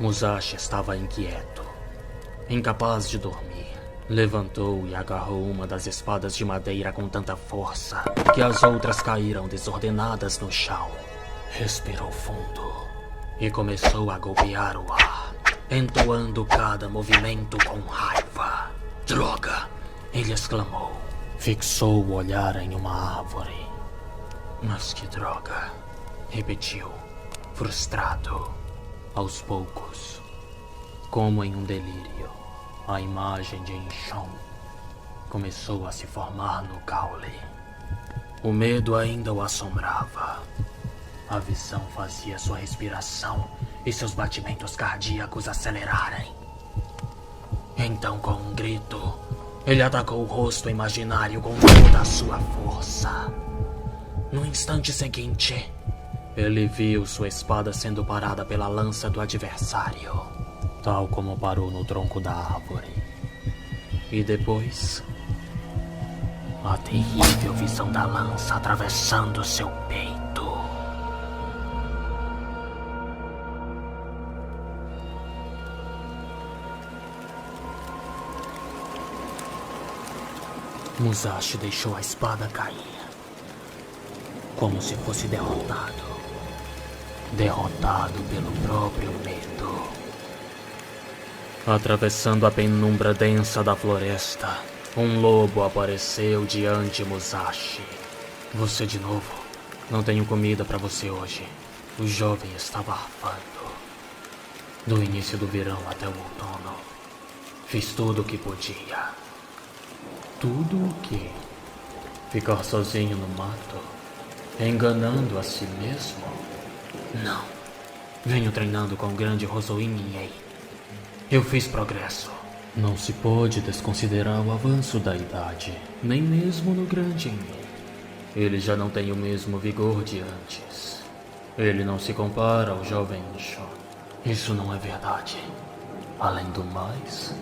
Musashi estava inquieto, incapaz de dormir. Levantou e agarrou uma das espadas de madeira com tanta força que as outras caíram desordenadas no chão. Respirou fundo e começou a golpear o ar, entoando cada movimento com raiva. Droga! Ele exclamou. Fixou o olhar em uma árvore. Mas que droga! Repetiu, frustrado. Aos poucos, como em um delírio, a imagem de Inchon começou a se formar no caule. O medo ainda o assombrava. A visão fazia sua respiração e seus batimentos cardíacos acelerarem. Então, com um grito, ele atacou o rosto imaginário com toda a sua força. No instante seguinte, ele viu sua espada sendo parada pela lança do adversário, tal como parou no tronco da árvore. E depois, a terrível visão da lança atravessando seu peito. Musashi deixou a espada cair, como se fosse derrotado. Derrotado pelo próprio medo. Atravessando a penumbra densa da floresta, um lobo apareceu diante Musashi. Você de novo? Não tenho comida para você hoje. O jovem estava arfando. Do início do verão até o outono, fiz tudo o que podia. Tudo o que? Ficar sozinho no mato, enganando a si mesmo? Não. Venho treinando com o grande Hosoin Miei. Eu fiz progresso. Não se pode desconsiderar o avanço da idade, nem mesmo no grande Miei. Ele já não tem o mesmo vigor de antes. Ele não se compara ao jovem Inchon. Isso não é verdade. Além do mais,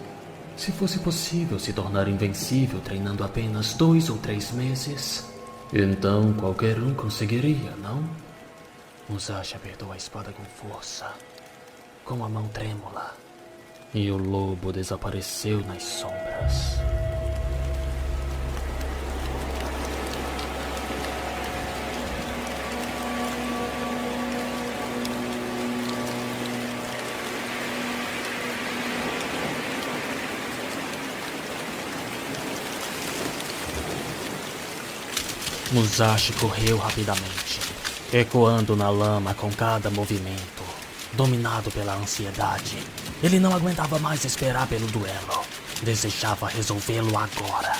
se fosse possível se tornar invencível treinando apenas 2 ou 3 meses, então qualquer um conseguiria, não? Musashi apertou a espada com força, com a mão trêmula, e o lobo desapareceu nas sombras. Musashi correu rapidamente, ecoando na lama com cada movimento. Dominado pela ansiedade, ele não aguentava mais esperar pelo duelo. Desejava resolvê-lo agora.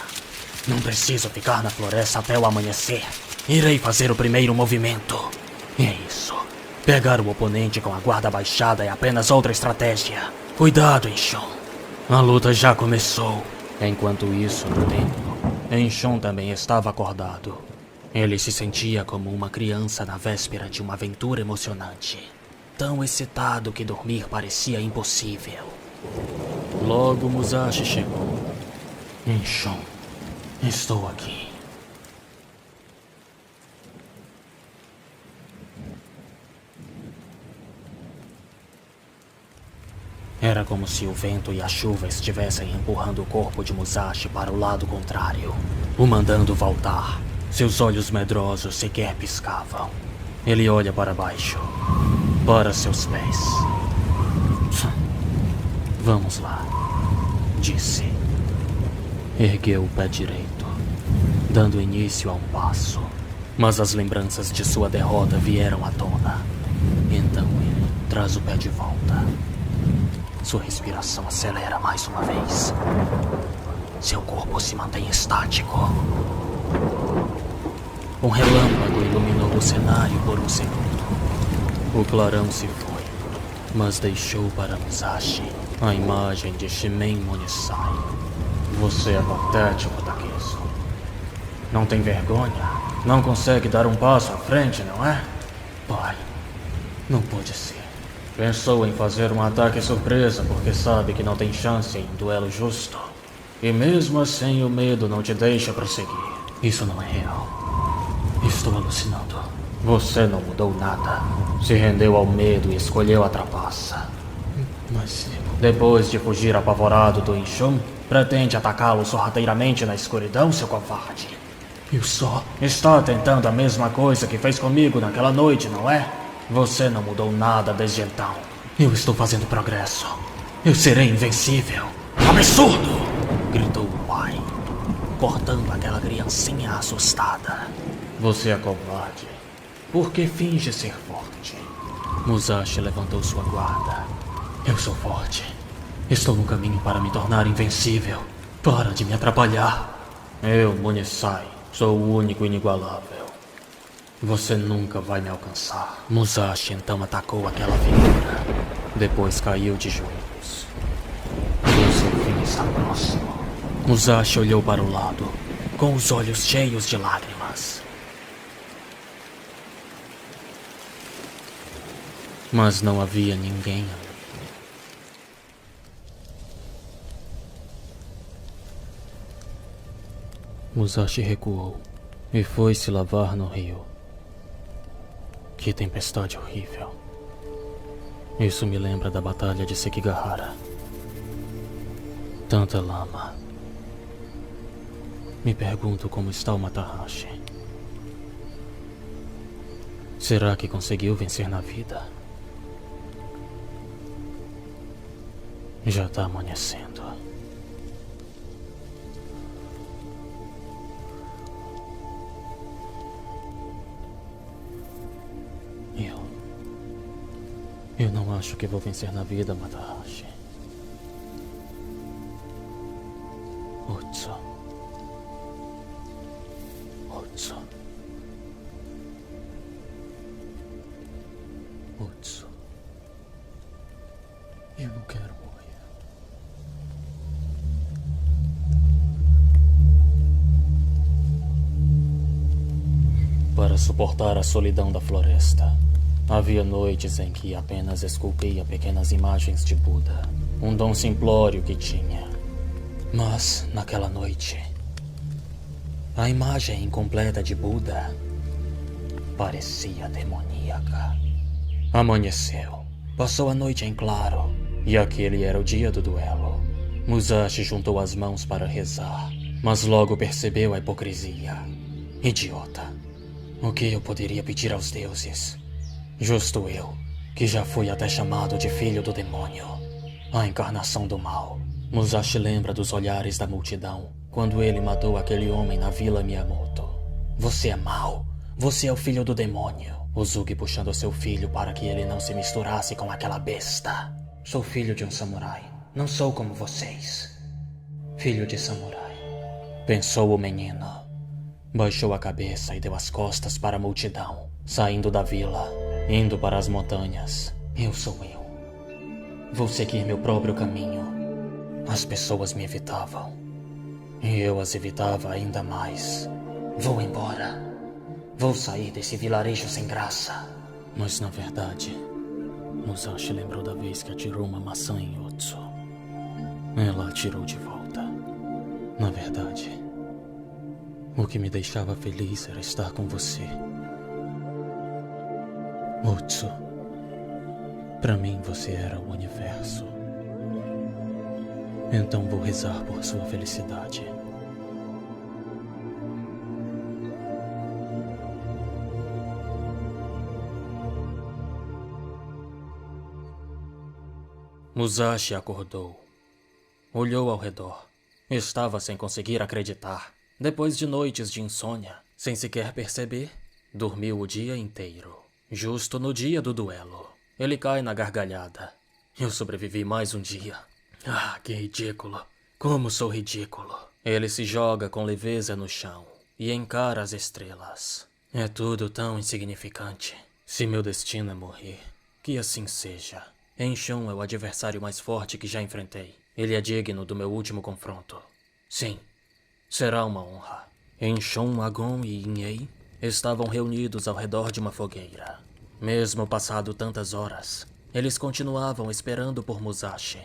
Não preciso ficar na floresta até o amanhecer. Irei fazer o primeiro movimento. É isso. Pegar o oponente com a guarda baixada é apenas outra estratégia. Cuidado, Inchon. A luta já começou. Enquanto isso, no templo, Inchon também estava acordado. Ele se sentia como uma criança na véspera de uma aventura emocionante. Tão excitado que dormir parecia impossível. Logo Musashi chegou. Inchon, estou aqui. Era como se o vento e a chuva estivessem empurrando o corpo de Musashi para o lado contrário, o mandando voltar. Seus olhos medrosos sequer piscavam. Ele olha para baixo, para seus pés. Vamos lá, disse. Ergueu o pé direito, dando início a um passo. Mas as lembranças de sua derrota vieram à tona. Então ele traz o pé de volta. Sua respiração acelera mais uma vez. Seu corpo se mantém estático. Um relâmpago iluminou o cenário por um segundo. O clarão se foi, mas deixou para Musashi a imagem de Shimen Monisai. Você é patético, Takezo. Não tem vergonha? Não consegue dar um passo à frente, não é? Pai, não pode ser. Pensou em fazer um ataque surpresa porque sabe que não tem chance em um duelo justo. E mesmo assim o medo não te deixa prosseguir. Isso não é real. Estou alucinando. Você não mudou nada. Se rendeu ao medo e escolheu a trapaça. Mas depois de fugir apavorado do Inchun, pretende atacá-lo sorrateiramente na escuridão, seu covarde? Eu só... Está tentando a mesma coisa que fez comigo naquela noite, não é? Você não mudou nada desde então. Eu estou fazendo progresso. Eu serei invencível. Absurdo! Gritou o pai, cortando aquela criancinha assustada. Você é covarde. Por que finge ser forte? Musashi levantou sua guarda. Eu sou forte. Estou no caminho para me tornar invencível. Para de me atrapalhar. Eu, Munisai, sou o único inigualável. Você nunca vai me alcançar. Musashi então atacou aquela figura. Depois caiu de joelhos. O seu fim está próximo. Musashi olhou para o lado, com os olhos cheios de lágrimas. Mas não havia ninguém ali. Musashi recuou e foi se lavar no rio. Que tempestade horrível. Isso me lembra da batalha de Sekigahara. Tanta lama. Me pergunto como está o Matahashi. Será que conseguiu vencer na vida? Já está amanhecendo. Eu não acho que vou vencer na vida, Matahashi. Otsu. Otsu. Otsu. Eu não quero morrer. Para suportar a solidão da floresta, havia noites em que apenas esculpia pequenas imagens de Buda, um dom simplório que tinha. Mas, naquela noite, a imagem incompleta de Buda parecia demoníaca. Amanheceu, passou a noite em claro, e aquele era o dia do duelo. Musashi juntou as mãos para rezar, mas logo percebeu a hipocrisia. Idiota. O que eu poderia pedir aos deuses? Justo eu, que já fui até chamado de filho do demônio, a encarnação do mal. Musashi lembra dos olhares da multidão quando ele matou aquele homem na Vila Miyamoto. Você é mau, você é o filho do demônio. Uzuki puxando seu filho para que ele não se misturasse com aquela besta. Sou filho de um samurai, não sou como vocês. Filho de samurai, pensou o menino. Baixou a cabeça e deu as costas para a multidão, saindo da vila, indo para as montanhas. Eu sou eu. Vou seguir meu próprio caminho. As pessoas me evitavam, e eu as evitava ainda mais. Vou embora. Vou sair desse vilarejo sem graça. Mas na verdade, Musashi lembrou da vez que atirou uma maçã em Otsu. Ela atirou de volta. Na verdade, o que me deixava feliz era estar com você. Otsu, pra mim você era o universo. Então vou rezar por sua felicidade. Musashi acordou. Olhou ao redor. Estava sem conseguir acreditar. Depois de noites de insônia, sem sequer perceber, dormiu o dia inteiro. Justo no dia do duelo, ele cai na gargalhada. Eu sobrevivi mais um dia. Ah, que ridículo. Como sou ridículo. Ele se joga com leveza no chão e encara as estrelas. É tudo tão insignificante. Se meu destino é morrer, que assim seja. Enshun é o adversário mais forte que já enfrentei. Ele é digno do meu último confronto. Sim, será uma honra. Enshun, Agon e Inhei estavam reunidos ao redor de uma fogueira. Mesmo passado tantas horas, eles continuavam esperando por Musashi,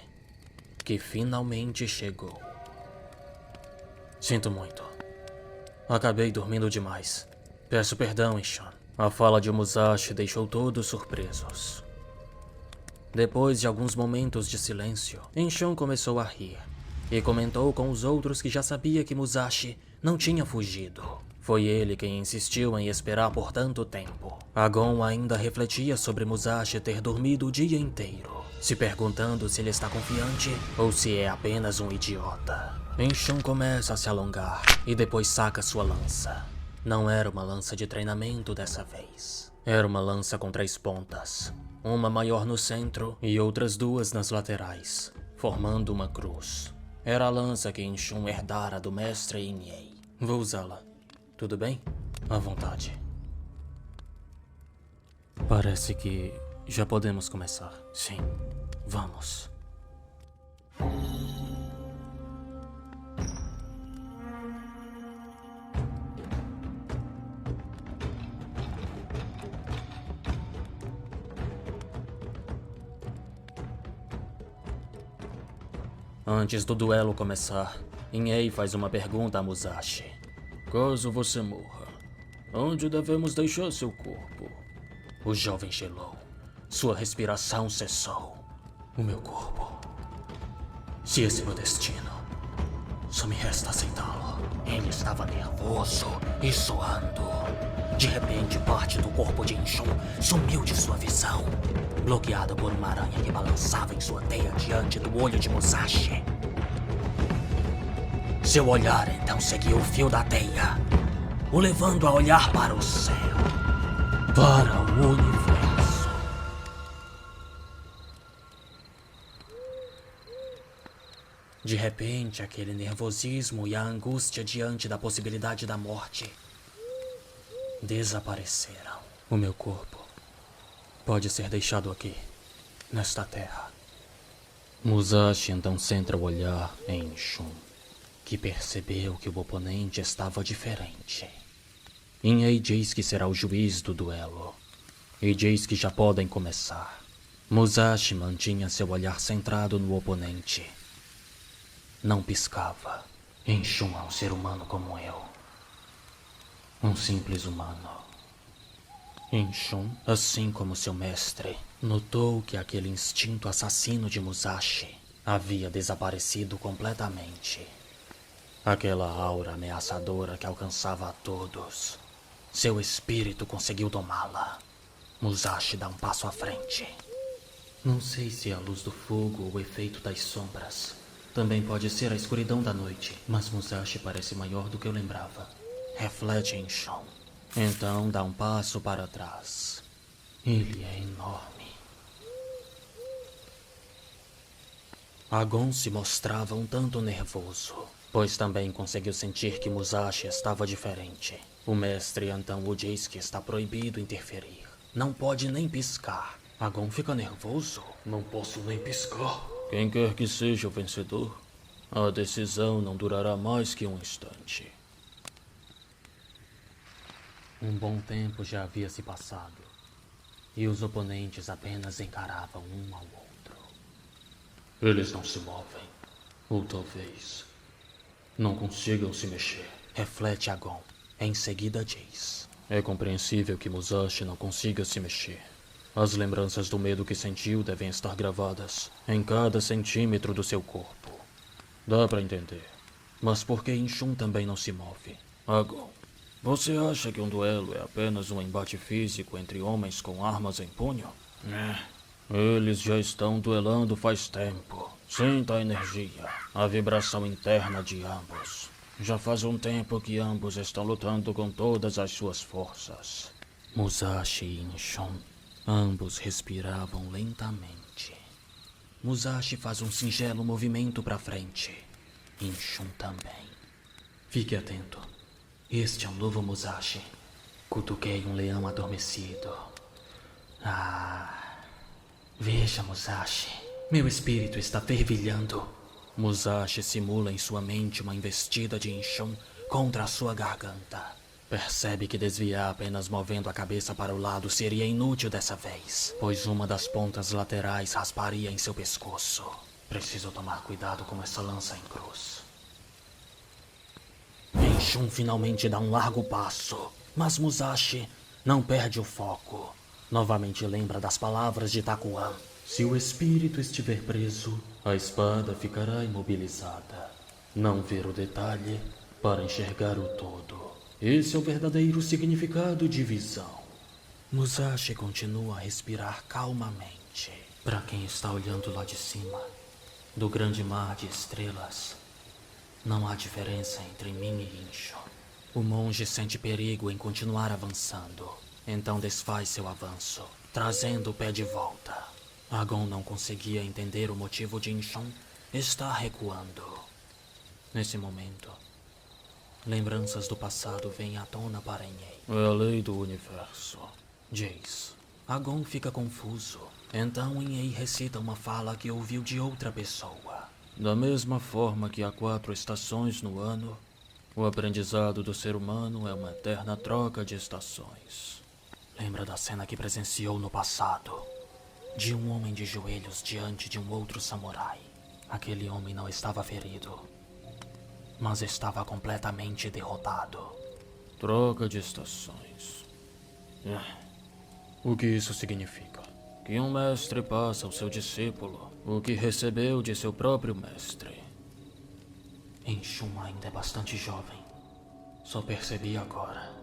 que finalmente chegou. Sinto muito. Acabei dormindo demais. Peço perdão, Enshun. A fala de Musashi deixou todos surpresos. Depois de alguns momentos de silêncio, Enshun começou a rir e comentou com os outros que já sabia que Musashi não tinha fugido. Foi ele quem insistiu em esperar por tanto tempo. Agon ainda refletia sobre Musashi ter dormido o dia inteiro, se perguntando se ele está confiante ou se é apenas um idiota. Enshun começa a se alongar e depois saca sua lança. Não era uma lança de treinamento dessa vez. Era uma lança com 3 pontas, uma maior no centro e outras 2 nas laterais, formando uma cruz. Era a lança que Enshun herdara do mestre Inyei. Vou usá-la. Tudo bem? À vontade. Parece que já podemos começar. Sim, vamos. Antes do duelo começar, Inyei faz uma pergunta a Musashi. Caso você morra, onde devemos deixar seu corpo? O jovem gelou. Sua respiração cessou. O meu corpo. Se esse é meu destino, só me resta aceitá-lo. Ele estava nervoso e suando. De repente, parte do corpo de Enshun sumiu de sua visão, bloqueada por uma aranha que balançava em sua teia diante do olho de Musashi. Seu olhar então seguiu o fio da teia, o levando a olhar para o céu, para o universo. De repente, aquele nervosismo e a angústia diante da possibilidade da morte desapareceram. O meu corpo pode ser deixado aqui, nesta terra. Musashi então centra o olhar em Enshun, que percebeu que o oponente estava diferente. Inyei diz que será o juiz do duelo, e diz que já podem começar. Musashi mantinha seu olhar centrado no oponente. Não piscava. Enshun é um ser humano como eu. Um simples humano. Enshun, assim como seu mestre, notou que aquele instinto assassino de Musashi havia desaparecido completamente. Aquela aura ameaçadora que alcançava a todos. Seu espírito conseguiu domá-la. Musashi dá um passo à frente. Não sei se é a luz do fogo ou o efeito das sombras. Também pode ser a escuridão da noite, mas Musashi parece maior do que eu lembrava. Reflete em Enshun. Então dá um passo para trás. Ele é enorme. Agon se mostrava um tanto nervoso, pois também conseguiu sentir que Musashi estava diferente. O mestre então o diz que está proibido interferir. Não pode nem piscar. Agon fica nervoso. Não posso nem piscar. Quem quer que seja o vencedor, a decisão não durará mais que um instante. Um bom tempo já havia se passado, e os oponentes apenas encaravam um ao outro. Eles não se movem, ou talvez não consigam se mexer. Reflete Agon. Em seguida diz: é compreensível que Musashi não consiga se mexer. As lembranças do medo que sentiu devem estar gravadas em cada centímetro do seu corpo. Dá pra entender. Mas por que Enshun também não se move? Agon, você acha que um duelo é apenas um embate físico entre homens com armas em punho? Eles já estão duelando faz tempo. Sinta a energia, a vibração interna de ambos. Já faz um tempo que ambos estão lutando com todas as suas forças. Musashi e Enshun, ambos respiravam lentamente. Musashi faz um singelo movimento para frente. Enshun também. Fique atento. Este é um novo Musashi. Cutuquei um leão adormecido. Veja, Musashi. Meu espírito está fervilhando. Musashi simula em sua mente uma investida de Enshun contra a sua garganta. Percebe que desviar apenas movendo a cabeça para o lado seria inútil dessa vez, pois uma das pontas laterais rasparia em seu pescoço. Preciso tomar cuidado com essa lança em cruz. Enshun finalmente dá um largo passo, mas Musashi não perde o foco. Novamente lembra das palavras de Takuan. Se o espírito estiver preso, a espada ficará imobilizada. Não ver o detalhe para enxergar o todo. Esse é o verdadeiro significado de visão. Musashi continua a respirar calmamente. Para quem está olhando lá de cima, do grande mar de estrelas, não há diferença entre mim e Incho. O monge sente perigo em continuar avançando, então desfaz seu avanço, trazendo o pé de volta. Agon não conseguia entender o motivo de Inchon estar recuando. Nesse momento, lembranças do passado vêm à tona para Enei. É a lei do universo, diz. Agon fica confuso. Então Enei recita uma fala que ouviu de outra pessoa. Da mesma forma que há 4 estações no ano, o aprendizado do ser humano é uma eterna troca de estações. Lembra da cena que presenciou no passado? De um homem de joelhos diante de um outro samurai. Aquele homem não estava ferido, mas estava completamente derrotado. Troca de estações. O que isso significa? Que um mestre passa ao seu discípulo o que recebeu de seu próprio mestre. Inchun ainda é bastante jovem. Só percebi agora.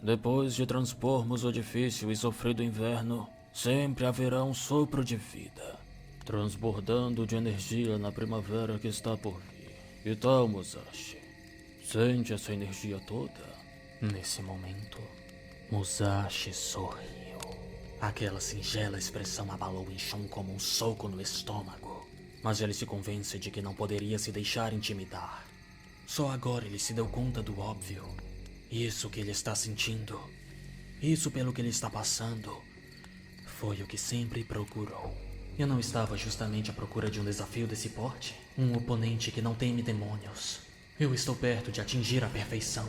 Depois de transpormos o difícil e sofrido inverno, sempre haverá um sopro de vida, transbordando de energia na primavera que está por vir. Que tal, Musashi? Sente essa energia toda? Nesse momento, Musashi sorriu. Aquela singela expressão abalou Inchon como um soco no estômago. Mas ele se convence de que não poderia se deixar intimidar. Só agora ele se deu conta do óbvio. Isso que ele está sentindo, isso pelo que ele está passando, foi o que sempre procurou. Eu não estava justamente à procura de um desafio desse porte? Um oponente que não teme demônios. Eu estou perto de atingir a perfeição.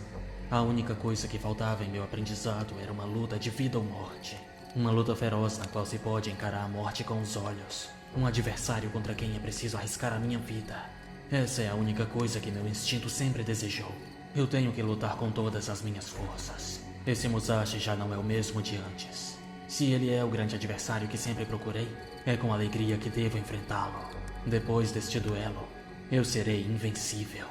A única coisa que faltava em meu aprendizado era uma luta de vida ou morte. Uma luta feroz na qual se pode encarar a morte com os olhos. Um adversário contra quem é preciso arriscar a minha vida. Essa é a única coisa que meu instinto sempre desejou. Eu tenho que lutar com todas as minhas forças. Esse Musashi já não é o mesmo de antes. Se ele é o grande adversário que sempre procurei, é com alegria que devo enfrentá-lo. Depois deste duelo, eu serei invencível.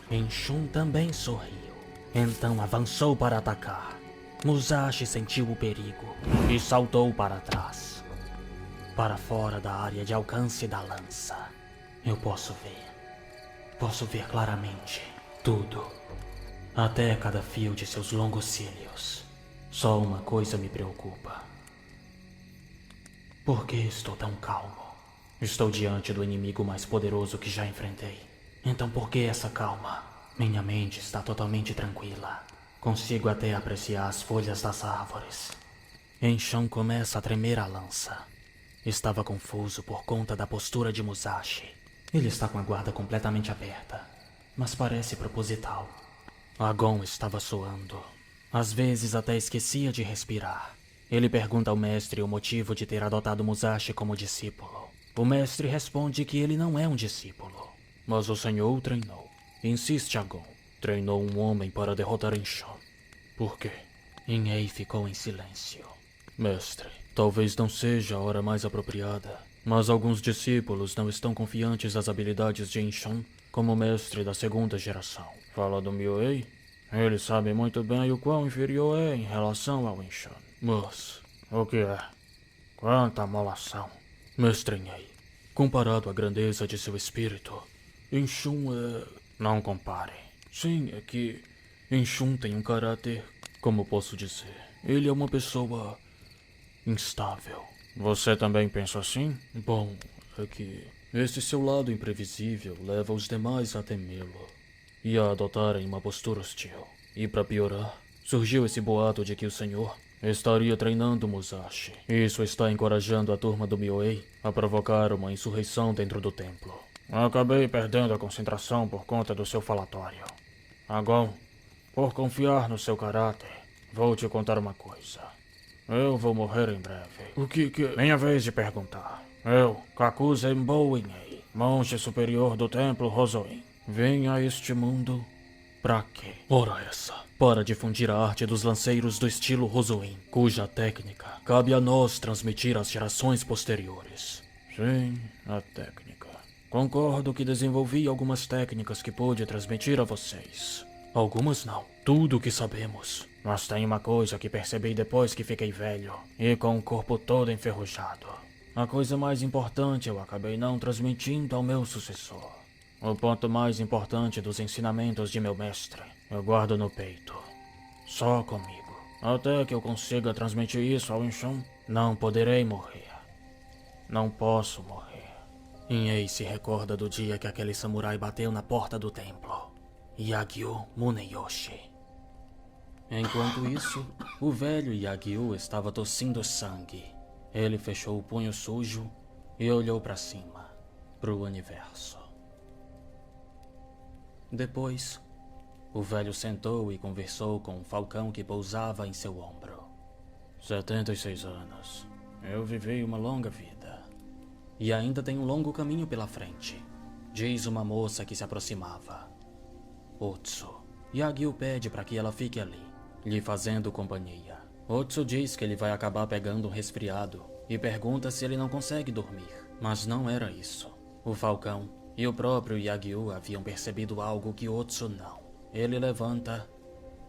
Inchun também sorriu. Então avançou para atacar. Musashi sentiu o perigo e saltou para trás, para fora da área de alcance da lança. Eu posso ver claramente tudo, até cada fio de seus longos cílios. Só uma coisa me preocupa. Por que estou tão calmo? Estou diante do inimigo mais poderoso que já enfrentei. Então por que essa calma? Minha mente está totalmente tranquila. Consigo até apreciar as folhas das árvores. Inchon começa a tremer a lança. Estava confuso por conta da postura de Musashi. Ele está com a guarda completamente aberta, mas parece proposital. Agon estava suando. Às vezes até esquecia de respirar. Ele pergunta ao mestre o motivo de ter adotado Musashi como discípulo. O mestre responde que ele não é um discípulo, mas o senhor o treinou. Insiste Agon. Treinou um homem para derrotar Inchon. Por quê? Enei ficou em silêncio. Mestre, talvez não seja a hora mais apropriada, mas alguns discípulos não estão confiantes das habilidades de Inchon como mestre da segunda geração. Fala do Mioei? Ele sabe muito bem o quão inferior é em relação ao Inchon. Mas, o que é? Quanta amolação. Mestre Enei, comparado à grandeza de seu espírito, Inchon é... Não compare. Sim, é que Inchun tem um caráter, como posso dizer. Ele é uma pessoa instável. Você também pensa assim? Bom, é que esse seu lado imprevisível leva os demais a temê-lo e a adotarem uma postura hostil. E para piorar, surgiu esse boato de que o senhor estaria treinando Musashi. Isso está encorajando a turma do Mioei a provocar uma insurreição dentro do templo. Acabei perdendo a concentração por conta do seu falatório. Agon, por confiar no seu caráter, vou te contar uma coisa. Eu vou morrer em breve. O que? Minha vez de perguntar. Eu, Kakuzen Enei, monge superior do templo Hozoin, vim a este mundo Pra quê? Ora essa. Para difundir a arte dos lanceiros do estilo Rosoin, cuja técnica cabe a nós transmitir às gerações posteriores. Sim, a técnica. Concordo que desenvolvi algumas técnicas que pude transmitir a vocês. Algumas não. Tudo o que sabemos. Mas tem uma coisa que percebi depois que fiquei velho e com o corpo todo enferrujado. A coisa mais importante eu acabei não transmitindo ao meu sucessor. O ponto mais importante dos ensinamentos de meu mestre eu guardo no peito. Só comigo. Até que eu consiga transmitir isso ao Inchon, não poderei morrer. Não posso morrer. Inhei se recorda do dia que aquele samurai bateu na porta do templo. Yagyu Muneyoshi. Enquanto isso, o velho Yagyu estava tossindo sangue. Ele fechou o punho sujo e olhou para cima, pro universo. Depois, o velho sentou e conversou com um falcão que pousava em seu ombro. 76 anos. Eu vivi uma longa vida. E ainda tenho um longo caminho pela frente, diz uma moça que se aproximava. Otsu. Yagyu pede para que ela fique ali, lhe fazendo companhia. Otsu diz que ele vai acabar pegando um resfriado e pergunta se ele não consegue dormir. Mas não era isso. O falcão e o próprio Yagyu haviam percebido algo que Otsu não. Ele levanta,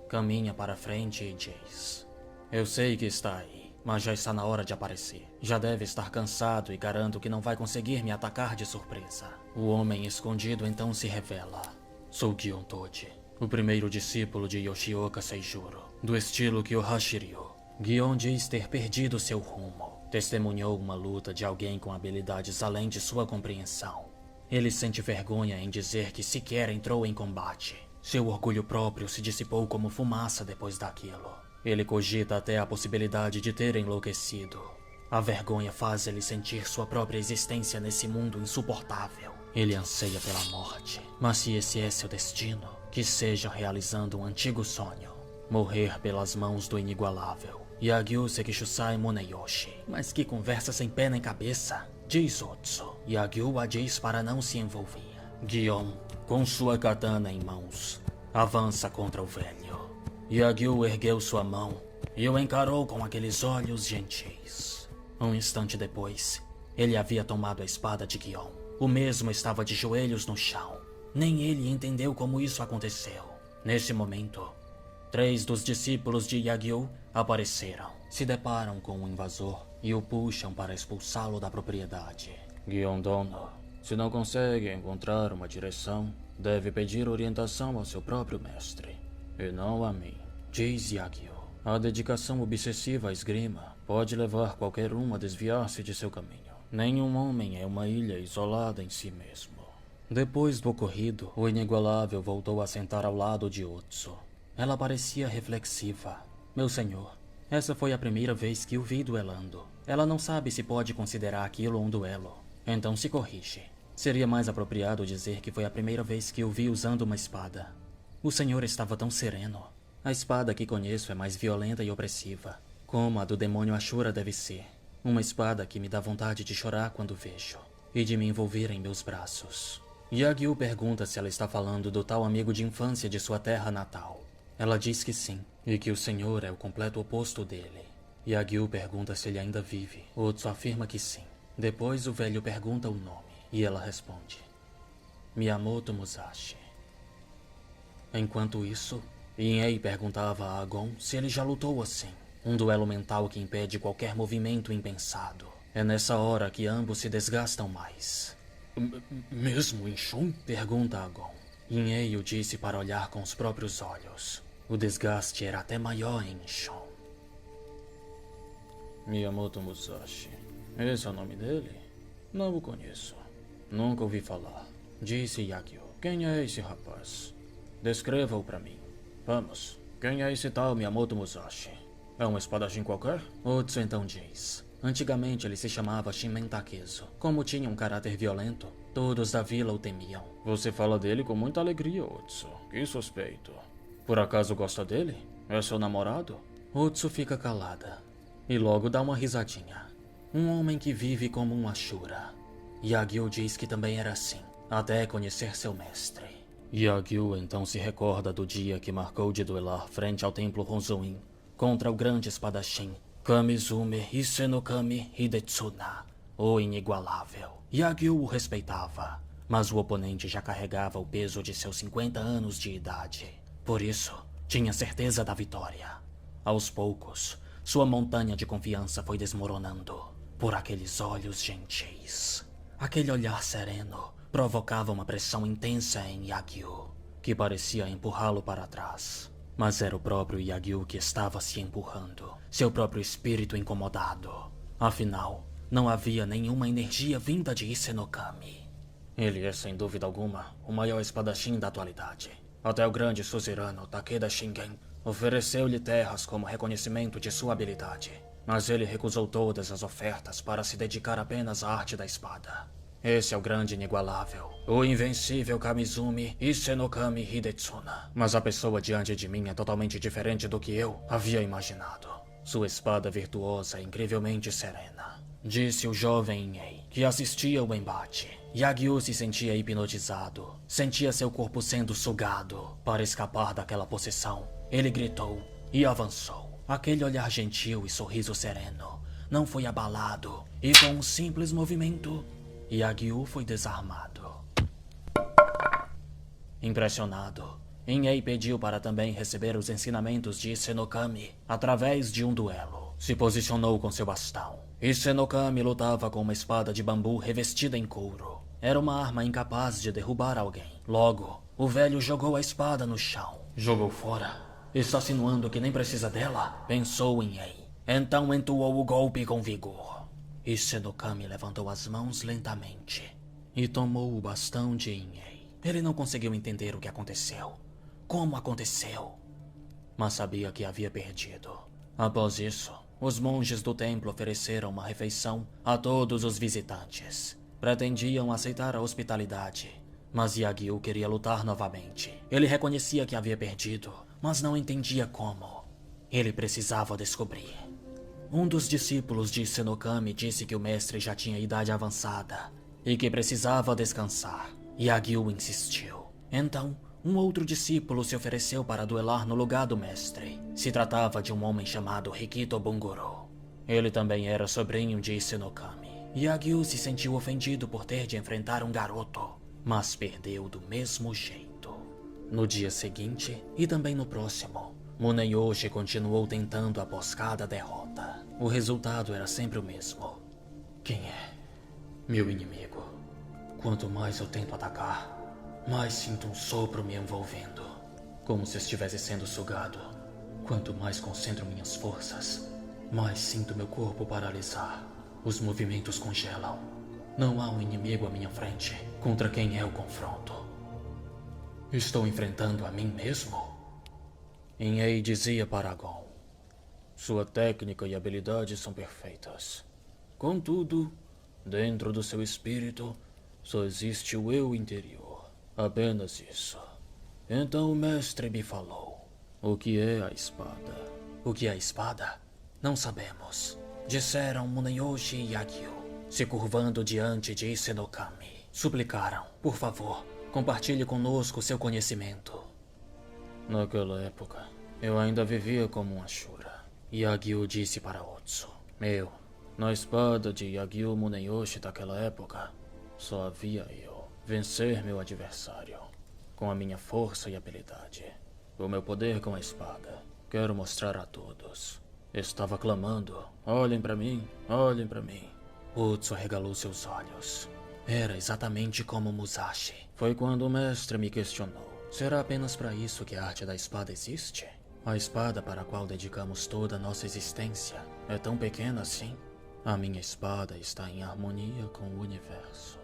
caminha para frente e diz: Eu sei que está aí, mas já está na hora de aparecer. Já deve estar cansado e garanto que não vai conseguir me atacar de surpresa. O homem escondido então se revela. Sou Gion Toji, o primeiro discípulo de Yoshioka Seijuro, do estilo Kyohashiryu. Gion diz ter perdido seu rumo. Testemunhou uma luta de alguém com habilidades além de sua compreensão. Ele sente vergonha em dizer que sequer entrou em combate. Seu orgulho próprio se dissipou como fumaça depois daquilo. Ele cogita até a possibilidade de ter enlouquecido. A vergonha faz ele sentir sua própria existência nesse mundo insuportável. Ele anseia pela morte, mas se esse é seu destino, que seja realizando um antigo sonho. Morrer pelas mãos do inigualável Yagyu Sekishusai Muneyoshi. Mas que conversa sem pé nem cabeça, diz Otsu. Yagyu a diz para não se envolver. Gion, com sua katana em mãos, avança contra o velho. Yagyu ergueu sua mão e o encarou com aqueles olhos gentis. Um instante depois, ele havia tomado a espada de Gion. O mesmo estava de joelhos no chão. Nem ele entendeu como isso aconteceu. Nesse momento, 3 dos discípulos de Yagyu apareceram. Se deparam com o invasor e o puxam para expulsá-lo da propriedade. Gion Dono, se não consegue encontrar uma direção, deve pedir orientação ao seu próprio mestre, e não a mim, diz Yagyu. A dedicação obsessiva à esgrima pode levar qualquer um a desviar-se de seu caminho. Nenhum homem é uma ilha isolada em si mesmo. Depois do ocorrido, o inigualável voltou a sentar ao lado de Otsu. Ela parecia reflexiva. Meu senhor, essa foi a primeira vez que o vi duelando. Ela não sabe se pode considerar aquilo um duelo. Então se corrige. Seria mais apropriado dizer que foi a primeira vez que o vi usando uma espada. O senhor estava tão sereno. A espada que conheço é mais violenta e opressiva, como a do demônio Ashura deve ser. Uma espada que me dá vontade de chorar quando vejo, e de me envolver em meus braços. Yagyu pergunta se ela está falando do tal amigo de infância de sua terra natal. Ela diz que sim, e que o senhor é o completo oposto dele. Yagyu pergunta se ele ainda vive. Otsu afirma que sim. Depois o velho pergunta o nome, e ela responde: Miyamoto Musashi. Enquanto isso, Inhei perguntava a Agon se ele já lutou assim. Um duelo mental que impede qualquer movimento impensado. É nessa hora que ambos se desgastam mais. Mesmo em Shun? Pergunta Agon. Inhei o disse para olhar com os próprios olhos. O desgaste era até maior em Shun. Miyamoto Musashi. Esse é o nome dele? Não o conheço. Nunca ouvi falar. Disse Yagyu. Quem é esse rapaz? Descreva-o para mim. Vamos. Quem é esse tal Miyamoto Musashi? É um espadachim qualquer? Otsu então diz. Antigamente ele se chamava Shinmen Takezo. Como tinha um caráter violento, todos da vila o temiam. Você fala dele com muita alegria, Otsu. Que suspeito. Por acaso gosta dele? É seu namorado? Otsu fica calada e logo dá uma risadinha. Um homem que vive como um Ashura. Yagyu diz que também era assim, até conhecer seu mestre. Yagyu então se recorda do dia que marcou de duelar frente ao templo Honzuin contra o grande espadachim Kamizume Hisenokami Hidetsuna, o inigualável. Yagyu o respeitava, mas o oponente já carregava o peso de seus 50 anos de idade. Por isso, tinha certeza da vitória. Aos poucos, sua montanha de confiança foi desmoronando por aqueles olhos gentis. Aquele olhar sereno provocava uma pressão intensa em Yagyu, que parecia empurrá-lo para trás. Mas era o próprio Yagyu que estava se empurrando, seu próprio espírito incomodado. Afinal, não havia nenhuma energia vinda de Hisenokami. Ele é, sem dúvida alguma, o maior espadachim da atualidade. Até o grande suzerano Takeda Shingen ofereceu-lhe terras como reconhecimento de sua habilidade, mas ele recusou todas as ofertas para se dedicar apenas à arte da espada. Esse é o grande inigualável, o invencível Kamizume Hisenokami Hidetsuna. Mas a pessoa diante de mim é totalmente diferente do que eu havia imaginado. Sua espada virtuosa é incrivelmente serena, disse o jovem Inhei, que assistia ao embate. Yagyu se sentia hipnotizado, sentia seu corpo sendo sugado. Para escapar daquela possessão, ele gritou e avançou. Aquele olhar gentil e sorriso sereno não foi abalado, e com um simples movimento, Yagyu foi desarmado. Impressionado, Inhei pediu para também receber os ensinamentos de Hisenokami através de um duelo. Se posicionou com seu bastão. Hisenokami lutava com uma espada de bambu revestida em couro. Era uma arma incapaz de derrubar alguém. Logo, o velho jogou a espada no chão. Jogou fora. Está insinuando que nem precisa dela? Pensou Inhei. Então entoou o golpe com vigor. Hisenokami levantou as mãos lentamente e tomou o bastão de Inhei. Ele não conseguiu entender o que aconteceu. Como aconteceu? Mas sabia que havia perdido. Após isso, os monges do templo ofereceram uma refeição a todos os visitantes. Pretendiam aceitar a hospitalidade, mas Yagyu queria lutar novamente. Ele reconhecia que havia perdido, mas não entendia como. Ele precisava descobrir. Um dos discípulos de Hisenokami disse que o mestre já tinha idade avançada e que precisava descansar. Yagyu insistiu. Então, um outro discípulo se ofereceu para duelar no lugar do mestre. Se tratava de um homem chamado Rikito Bungoro. Ele também era sobrinho de Hisenokami. Yagyu se sentiu ofendido por ter de enfrentar um garoto, mas perdeu do mesmo jeito. No dia seguinte, e também no próximo, Muneyoshi continuou tentando após cada derrota. O resultado era sempre o mesmo. Quem é? Meu inimigo. Quanto mais eu tento atacar, mais sinto um sopro me envolvendo, como se estivesse sendo sugado. Quanto mais concentro minhas forças, mais sinto meu corpo paralisar. Os movimentos congelam. Não há um inimigo à minha frente contra quem é o confronto. Estou enfrentando a mim mesmo? Inhei dizia para Gon. Sua técnica e habilidade são perfeitas. Contudo, dentro do seu espírito, só existe o eu interior. Apenas isso. Então o mestre me falou. O que é a espada? O que é a espada? Não sabemos. Disseram Muneyoshi e Yagyu, se curvando diante de Hisenokami. Suplicaram, por favor, compartilhe conosco seu conhecimento. Naquela época, eu ainda vivia como um Ashura. Yagyu disse para Otsu. Na espada de Yagyu Muneyoshi daquela época, só havia eu. Vencer meu adversário, com a minha força e habilidade. O meu poder com a espada, quero mostrar a todos. Estava clamando, olhem para mim, olhem para mim. Otsu regalou seus olhos. Era exatamente como Musashi. Foi quando o mestre me questionou. Será apenas para isso que a arte da espada existe? A espada para a qual dedicamos toda a nossa existência é tão pequena assim? A minha espada está em harmonia com o universo.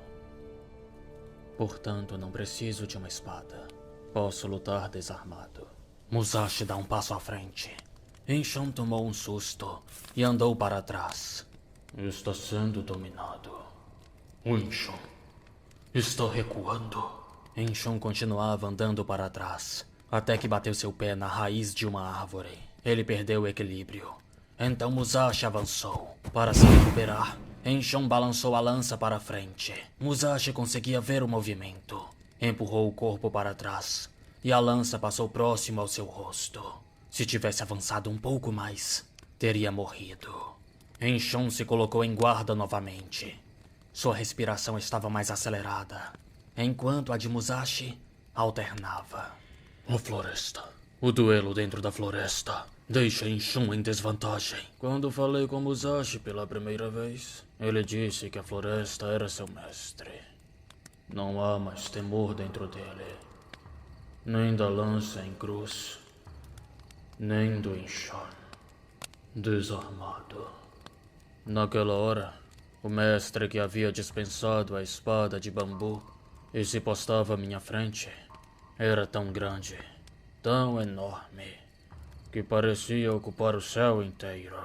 Portanto, não preciso de uma espada. Posso lutar desarmado. Musashi dá um passo à frente. Enshon tomou um susto e andou para trás. Está sendo dominado. Enshon está recuando. Enshon continuava andando para trás, até que bateu seu pé na raiz de uma árvore. Ele perdeu o equilíbrio. Então Musashi avançou. Para se recuperar, Enshon balançou a lança para frente. Musashi conseguia ver o movimento. Empurrou o corpo para trás e a lança passou próximo ao seu rosto. Se tivesse avançado um pouco mais, teria morrido. Enshun se colocou em guarda novamente. Sua respiração estava mais acelerada, enquanto a de Musashi alternava. A floresta. O duelo dentro da floresta deixa Enshun em desvantagem. Quando falei com Musashi pela primeira vez, ele disse que a floresta era seu mestre. Não há mais temor dentro dele, nem da lança em cruz, nem do Enshun desarmado. Naquela hora, o mestre que havia dispensado a espada de bambu e se postava à minha frente era tão grande, tão enorme, que parecia ocupar o céu inteiro.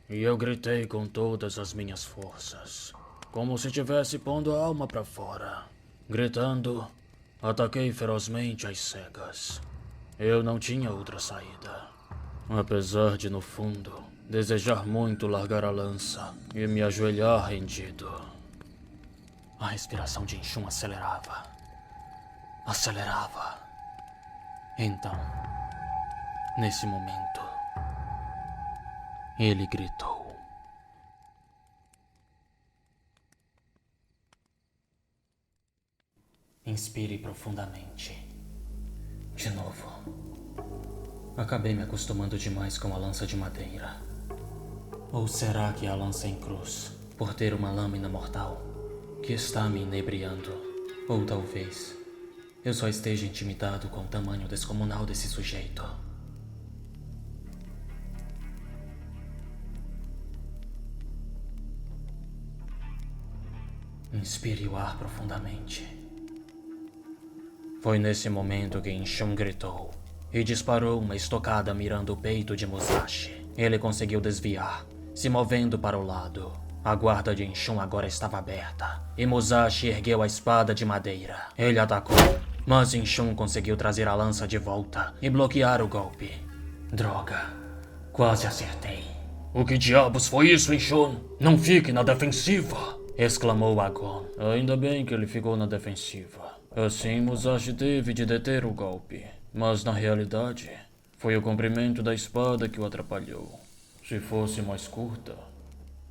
E eu gritei com todas as minhas forças, como se estivesse pondo a alma para fora. Gritando, ataquei ferozmente às cegas. Eu não tinha outra saída, apesar de, no fundo, desejar muito largar a lança e me ajoelhar rendido. A respiração de Enshun acelerava. Então, nesse momento, ele gritou. Inspire profundamente. De novo. Acabei me acostumando demais com a lança de madeira. Ou será que é a lança em cruz, por ter uma lâmina mortal, que está me inebriando? Ou talvez eu só esteja intimidado com o tamanho descomunal desse sujeito. Inspire o ar profundamente. Foi nesse momento que Enshun gritou e disparou uma estocada mirando o peito de Musashi. Ele conseguiu desviar, se movendo para o lado. A guarda de Enshun agora estava aberta e Musashi ergueu a espada de madeira. Ele atacou, mas Enshun conseguiu trazer a lança de volta e bloquear o golpe. Droga, quase acertei. O que diabos foi isso, Enshun? Não fique na defensiva! Exclamou Agon. Ainda bem que ele ficou na defensiva. Assim Musashi teve de deter o golpe. Mas na realidade, foi o comprimento da espada que o atrapalhou. Se fosse mais curta,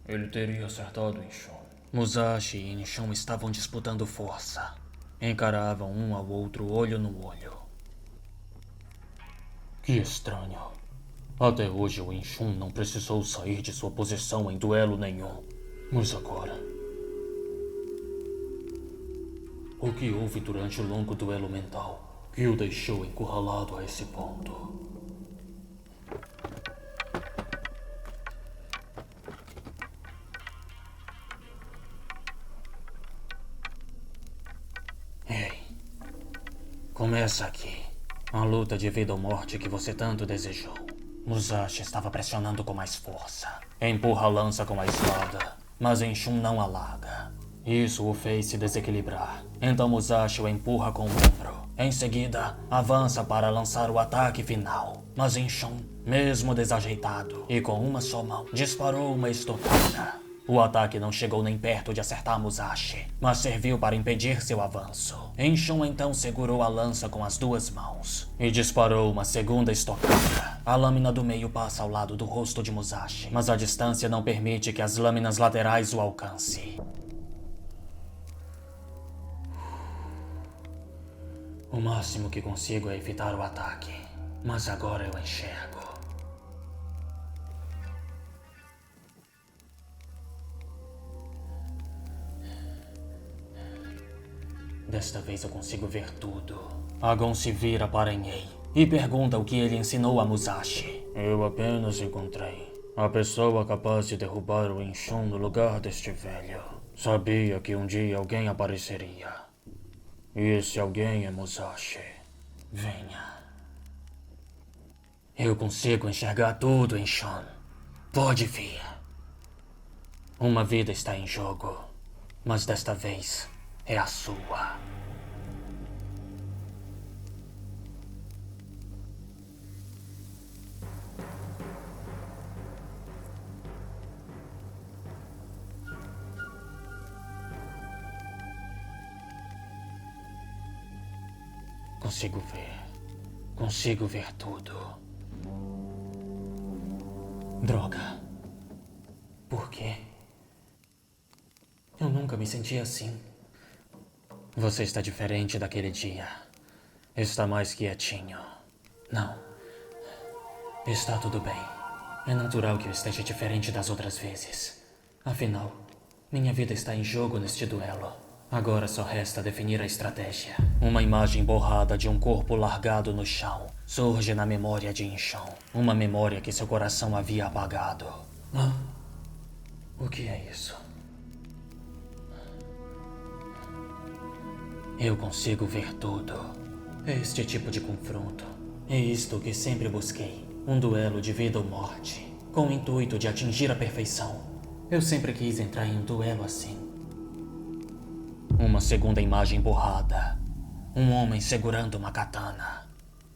ele teria acertado Enshun. Musashi e Enshun estavam disputando força. Encaravam um ao outro olho no olho. Que estranho. Até hoje o Enshun não precisou sair de sua posição em duelo nenhum. Mas agora... O que houve durante o longo duelo mental que o deixou encurralado a esse ponto? Ei, começa aqui. A luta de vida ou morte que você tanto desejou. Musashi estava pressionando com mais força. Empurra a lança com a espada, mas Enshun não a larga. Isso o fez se desequilibrar. Então Musashi o empurra com o ombro. Em seguida, avança para lançar o ataque final. Mas Enshun, mesmo desajeitado e com uma só mão, disparou uma estocada. O ataque não chegou nem perto de acertar Musashi, mas serviu para impedir seu avanço. Enshun então segurou a lança com as duas mãos e disparou uma segunda estocada. A lâmina do meio passa ao lado do rosto de Musashi, mas a distância não permite que as lâminas laterais o alcancem. O máximo que consigo é evitar o ataque, mas agora eu enxergo. Desta vez eu consigo ver tudo. Agon se vira para Enei e pergunta o que ele ensinou a Musashi. Eu apenas encontrei a pessoa capaz de derrubar o Enshun no lugar deste velho. Sabia que um dia alguém apareceria. E esse alguém é Musashi. Venha. Eu consigo enxergar tudo, Enshun. Pode vir. Uma vida está em jogo, mas desta vez é a sua. Consigo ver. Consigo ver tudo. Droga. Por quê? Eu nunca me senti assim. Você está diferente daquele dia. Está mais quietinho. Não. Está tudo bem. É natural que eu esteja diferente das outras vezes. Afinal, minha vida está em jogo neste duelo. Agora só resta definir a estratégia. Uma imagem borrada de um corpo largado no chão surge na memória de Inchon. Uma memória que seu coração havia apagado. O que é isso? Eu consigo ver tudo. Este tipo de confronto. É isto que sempre busquei. Um duelo de vida ou morte, com o intuito de atingir a perfeição. Eu sempre quis entrar em um duelo assim. Uma segunda imagem borrada. Um homem segurando uma katana.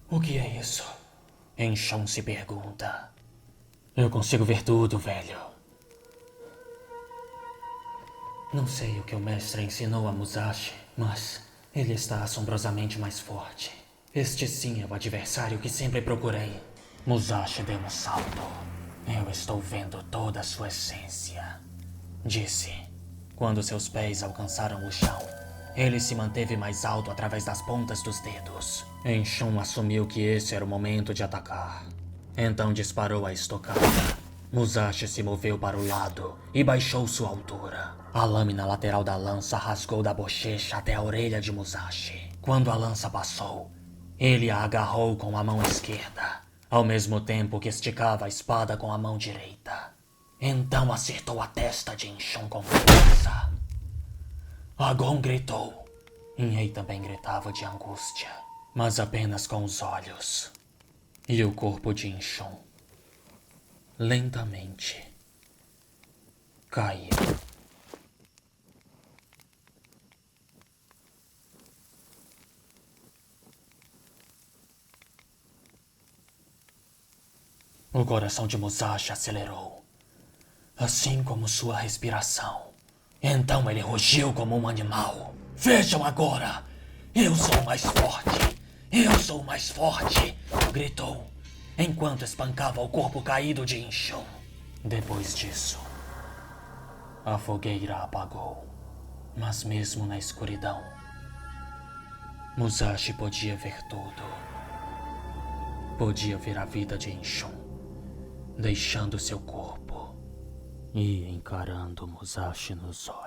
O que é isso? Inchon se pergunta. Eu consigo ver tudo, velho. Não sei o que o mestre ensinou a Musashi, mas ele está assombrosamente mais forte. Este sim é o adversário que sempre procurei. Musashi deu um salto. Eu estou vendo toda a sua essência, disse. Quando seus pés alcançaram o chão, ele se manteve mais alto através das pontas dos dedos. Inchon assumiu que esse era o momento de atacar. Então disparou a estocada. Musashi se moveu para o lado e baixou sua altura. A lâmina lateral da lança rasgou da bochecha até a orelha de Musashi. Quando a lança passou, ele a agarrou com a mão esquerda, ao mesmo tempo que esticava a espada com a mão direita. Então acertou a testa de Inchon com força. Agon gritou. Inhei também gritava de angústia, mas apenas com os olhos. E o corpo de Inchon, lentamente, caiu. O coração de Musashi acelerou, assim como sua respiração. Então ele rugiu como um animal. Vejam agora! Eu sou mais forte! Eu sou mais forte! Gritou, enquanto espancava o corpo caído de Inchon. Depois disso, a fogueira apagou. Mas mesmo na escuridão, Musashi podia ver tudo. Podia ver a vida de Inchon, deixando seu corpo e encarando Musashi nos olhos.